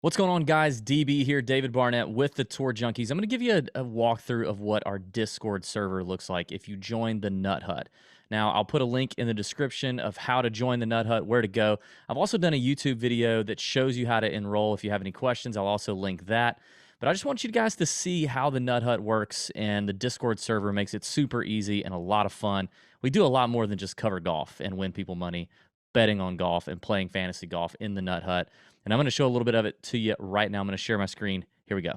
What's going on, guys? DB here, David Barnett with the Tour Junkies. I'm going to give you a walkthrough of what our Discord server looks like if you join the Nut Hut. Now, I'll put a link in the description of how to join the Nut Hut, where to go. I've also done a YouTube video that shows you how to enroll. If you have any questions, I'll also link that. But I just want you guys to see how the Nut Hut works, and the Discord server makes it super easy and a lot of fun. We do a lot more than just cover golf and win people money, betting on golf and playing fantasy golf in the Nut Hut. And I'm going to show a little bit of it to you right now. I'm going to share my screen. Here we go.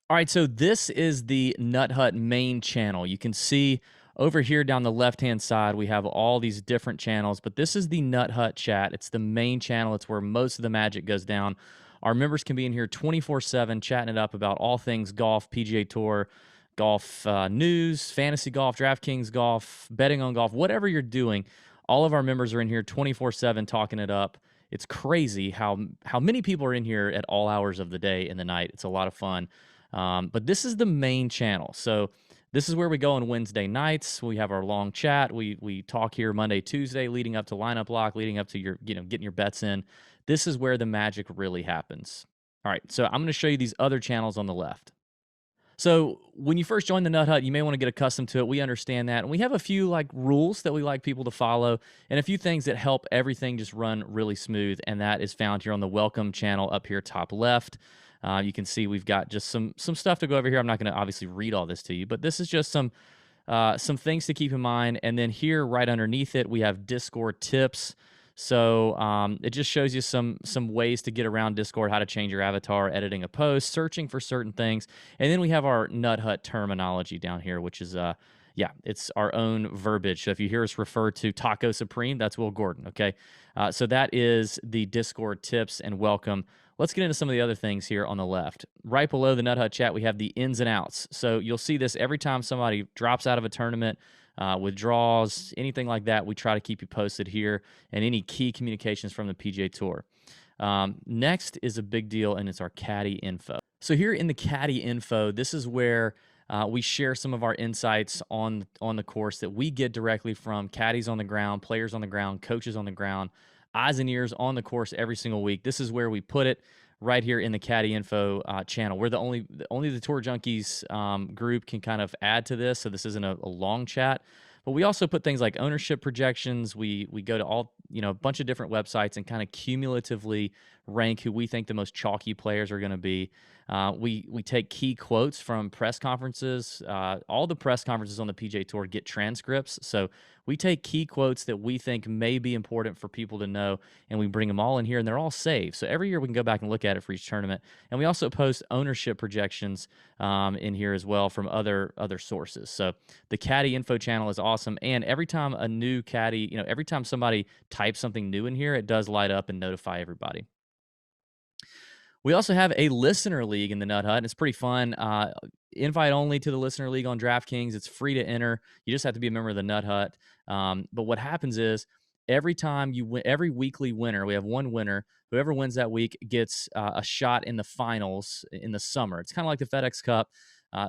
All right, so this is the Nut Hut main channel. You can see over here down the left-hand side, we have all these different channels, but this is the Nut Hut chat. It's the main channel. It's where most of the magic goes down. Our members can be in here 24/7 chatting it up about all things golf, PGA Tour, golf news, fantasy golf, DraftKings golf, betting on golf, whatever you're doing. All of our members are in here 24/7 talking it up. It's crazy how many people are in here at all hours of the day and the night. It's a lot of fun. But this is the main channel. So this is where we go on Wednesday nights. We have our long chat. We talk here Monday, Tuesday, leading up to lineup lock, leading up to your getting your bets in. This is where the magic really happens. All right, so I'm going to show you these other channels on the left. So when you first join the Nut Hut, you may want to get accustomed to it. We understand that. And we have a few rules that we like people to follow and a few things that help everything just run really smooth. And that is found here on the welcome channel up here top left. You can see we've got just some stuff to go over here. I'm not going to obviously read all this to you, but this is just some things to keep in mind. And then here right underneath it, we have Discord tips. So it just shows you some ways to get around Discord, how to change your avatar, editing a post, searching for certain things. And then we have our Nut Hut terminology down here, which is yeah, it's our own verbiage. So if you hear us refer to Taco Supreme, that's Will Gordon, okay? So that is the Discord tips and welcome. Let's get into some of the other things here on the left. Right below the Nut Hut chat, we have the ins and outs. So you'll see this every time somebody drops out of a tournament, withdrawals, anything like that. We try to keep you posted here, and any key communications from the PGA Tour. Next is a big deal, and it's our Caddy Info. So here in the Caddy Info, this is where we share some of our insights on the course that we get directly from caddies on the ground, players on the ground, coaches on the ground, eyes and ears on the course every single week. This is where we put it right here in the Caddy Info channel. We're the only the Tour Junkies group can kind of add to this, so this isn't a long chat. But we also put things like ownership projections. We go to all a bunch of different websites and kind of cumulatively rank who we think the most chalky players are going to be. We take key quotes from press conferences. All the press conferences on the PGA Tour get transcripts, so we take key quotes that we think may be important for people to know, and we bring them all in here, and they're all saved. So every year we can go back and look at it for each tournament. And we also post ownership projections in here as well from other sources. So the Caddy Info channel is awesome, and every time a new caddy, every time somebody types something new in here, it does light up and notify everybody. We also have a listener league in the Nut Hut, and it's pretty fun. Invite only to the listener league on DraftKings. It's free to enter. You just have to be a member of the Nut Hut. But what happens is every time you win, every weekly winner, we have one winner. Whoever wins that week gets a shot in the finals in the summer. It's kind of like the FedEx Cup.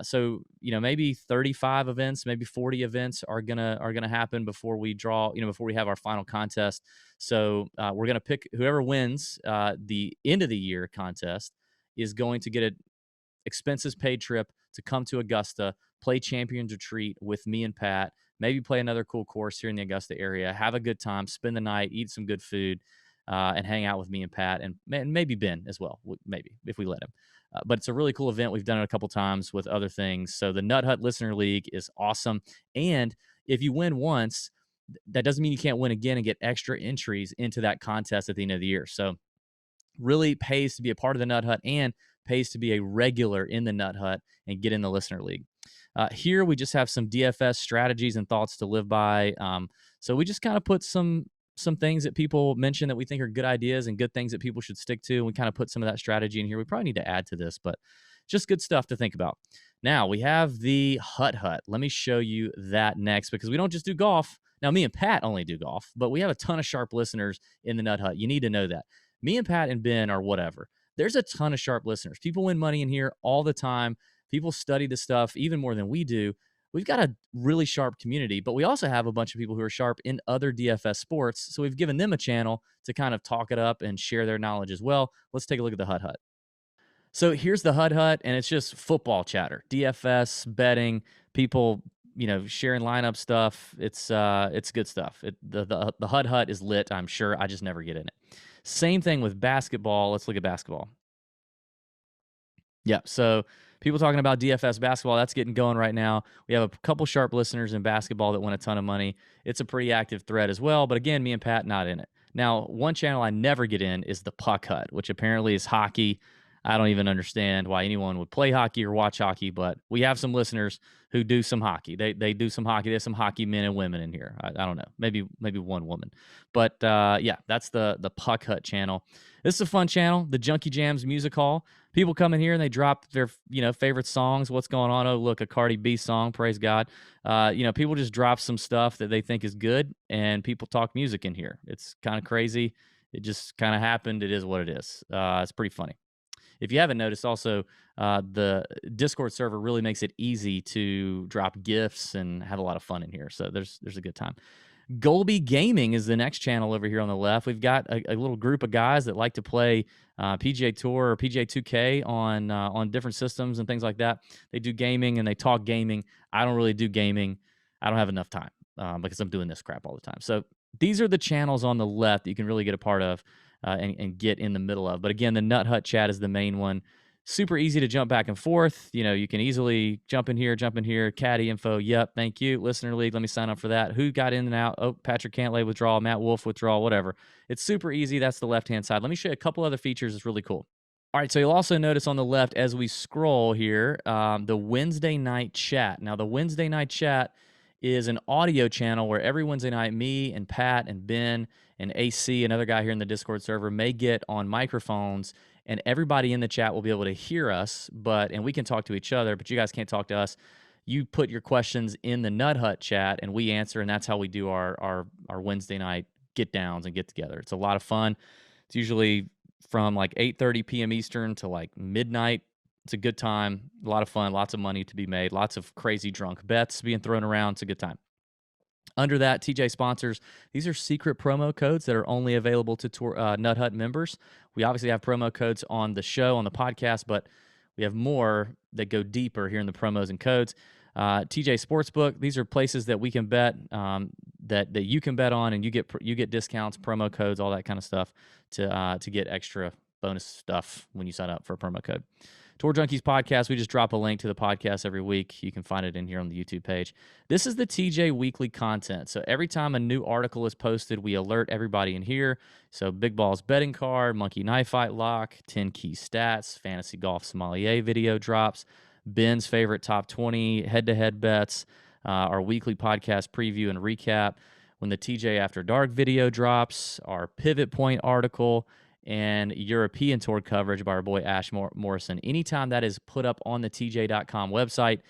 So maybe 35 events, maybe 40 events are gonna happen before we draw. Before we have our final contest. So we're gonna pick whoever wins the end of the year contest is going to get an expenses paid trip to come to Augusta, play Champions Retreat with me and Pat. Maybe play another cool course here in the Augusta area. Have a good time, spend the night, eat some good food, and hang out with me and Pat, and maybe Ben as well. Maybe if we let him. But it's a really cool event. We've done it a couple times with other things. So the Nut Hut Listener League is awesome. And if you win once, that doesn't mean you can't win again and get extra entries into that contest at the end of the year. So really pays to be a part of the Nut Hut and pays to be a regular in the Nut Hut and get in the Listener League. Here we just have some DFS strategies and thoughts to live by. So we just kind of put some things that people mention that we think are good ideas and good things that people should stick to. And we kind of put some of that strategy in here. We probably need to add to this, but just good stuff to think about. Now we have the Hut Hut. Let me show you that next, because we don't just do golf. Now, me and Pat only do golf, but we have a ton of sharp listeners in the Nut Hut. You need to know that. Me and Pat and Ben are whatever. There's a ton of sharp listeners. People win money in here all the time. People study the stuff even more than we do. we've got a really sharp community, but we also have a bunch of people who are sharp in other DFS sports. So we've given them a channel to kind of talk it up and share their knowledge as well. Let's take a look at the Hut Hut. So here's the Hut Hut, and it's just football chatter, DFS, betting, people, sharing lineup stuff. It's good stuff. The Hut Hut is lit, I'm sure. I just never get in it. Same thing with basketball. Let's look at basketball. Yeah. So people talking about DFS basketball, that's getting going right now. We have a couple sharp listeners in basketball that win a ton of money. It's a pretty active thread as well. But again, me and Pat not in it. Now, one channel I never get in is the Puck Hut, which apparently is hockey. I don't even understand why anyone would play hockey or watch hockey, but we have some listeners who do some hockey. They do some hockey. There's some hockey men and women in here. I don't know. Maybe one woman. But yeah, that's the Puck Hut channel. This is a fun channel, the Junkie Jams Music Hall. People come in here and they drop their favorite songs. What's going on? Oh, look, a Cardi B song. Praise God. People just drop some stuff that they think is good, and people talk music in here. It's kind of crazy. It just kind of happened. It is what it is. It's pretty funny. If you haven't noticed, also the Discord server really makes it easy to drop gifts and have a lot of fun in here. So there's a good time. Goldbe Gaming is the next channel over here on the left. We've got a little group of guys that like to play PGA Tour or PGA 2K on different systems and things like that. They do gaming and they talk gaming. I don't really do gaming. I don't have enough time because I'm doing this crap all the time. So these are the channels on the left that you can really get a part of and get in the middle of. But again, the Nut Hut chat is the main one. Super easy to jump back and forth. You can easily jump in here. Caddy Info. Yep, thank you. Listener League, let me sign up for that. Who got in and out? Oh, Patrick Cantlay withdrawal, Matt Wolf withdrawal, whatever. It's super easy. That's the left-hand side. Let me show you a couple other features. It's really cool. All right, so you'll also notice on the left as we scroll here, the Wednesday night chat. Now, the Wednesday night chat is an audio channel where every Wednesday night, me and Pat and Ben and AC, another guy here in the Discord server, may get on microphones, and everybody in the chat will be able to hear us, and we can talk to each other, but you guys can't talk to us. You put your questions in the Nut Hut chat, and we answer, and that's how we do our Wednesday night get downs and get together. It's a lot of fun. It's usually from like 8:30 p.m. Eastern to like midnight. It's a good time, a lot of fun, lots of money to be made, lots of crazy drunk bets being thrown around. It's a good time. Under that, TJ sponsors. These are secret promo codes that are only available to Nut Hut members. We obviously have promo codes on the show, on the podcast, but we have more that go deeper here in the promos and codes. TJ Sportsbook. These are places that we can bet, that you can bet on, and you get discounts, promo codes, all that kind of stuff to get extra bonus stuff when you sign up for a promo code. Tour Junkies podcast, we just drop a link to the podcast every week. You can find it in here on the YouTube page. This is the TJ weekly content. So every time a new article is posted, we alert everybody in here. So Big Balls betting card, Monkey Knife Fight lock, 10 key stats, fantasy golf sommelier video drops, Ben's favorite top 20 head-to-head bets, our weekly podcast preview and recap, when the TJ After Dark video drops, our pivot point article, and European tour coverage by our boy Ash Morrison. Anytime that is put up on the TJ.com website,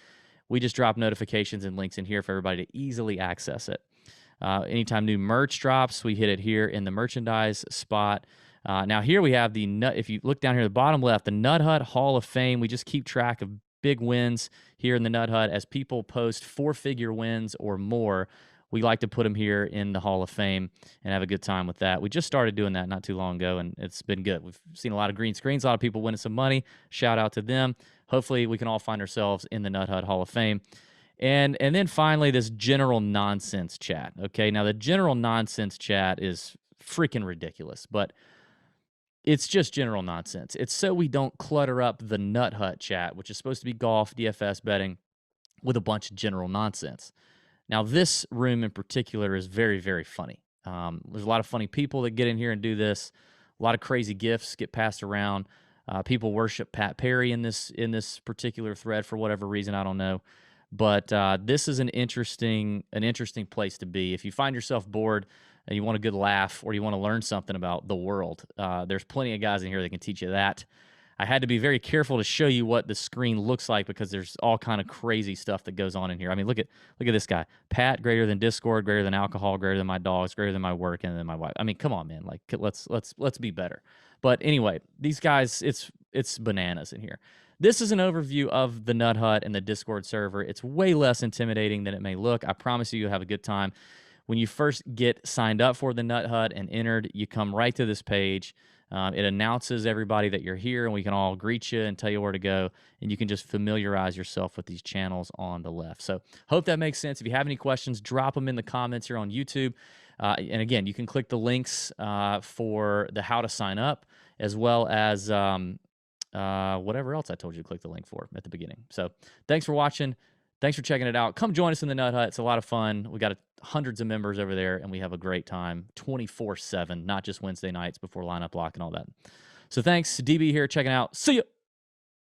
we just drop notifications and links in here for everybody to easily access it. Anytime new merch drops, we hit it here in the merchandise spot. Now here we have if you look down here at the bottom left, the Nut Hut Hall of Fame. We just keep track of big wins here in the Nut Hut as people post 4-figure wins or more. We like to put them here in the Hall of Fame and have a good time with that. We just started doing that not too long ago, and it's been good. We've seen a lot of green screens, a lot of people winning some money. Shout out to them. Hopefully, we can all find ourselves in the Nut Hut Hall of Fame. And then finally, this general nonsense chat. Okay, now the general nonsense chat is freaking ridiculous, but it's just general nonsense. It's so we don't clutter up the Nut Hut chat, which is supposed to be golf, DFS betting, with a bunch of general nonsense. Now, this room in particular is very, very funny. There's a lot of funny people that get in here and do this. A lot of crazy gifts get passed around. People worship Pat Perry in this particular thread for whatever reason, I don't know. But this is an interesting place to be. If you find yourself bored and you want a good laugh or you want to learn something about the world, there's plenty of guys in here that can teach you that. I had to be very careful to show you what the screen looks like because there's all kind of crazy stuff that goes on in here. I mean, look at this guy. Pat, greater than Discord, greater than alcohol, greater than my dogs, greater than my work, and then my wife. I mean, come on, man. Like, let's be better. But anyway, these guys, it's it's bananas in here. This is an overview of the Nut Hut and the Discord server. It's way less intimidating than it may look. I promise you'll have a good time. When you first get signed up for the Nut Hut and entered, you come right to this page. It announces everybody that you're here, and we can all greet you and tell you where to go, and you can just familiarize yourself with these channels on the left. So hope that makes sense. If you have any questions, drop them in the comments here on YouTube. And again, you can click the links for the how to sign up, as well as whatever else I told you to click the link for at the beginning. So thanks for watching. Thanks for checking it out. Come join us in the Nut Hut. It's a lot of fun. We got hundreds of members over there, and we have a great time 24/7, not just Wednesday nights before lineup lock and all that. So thanks. DB here checking out. See ya.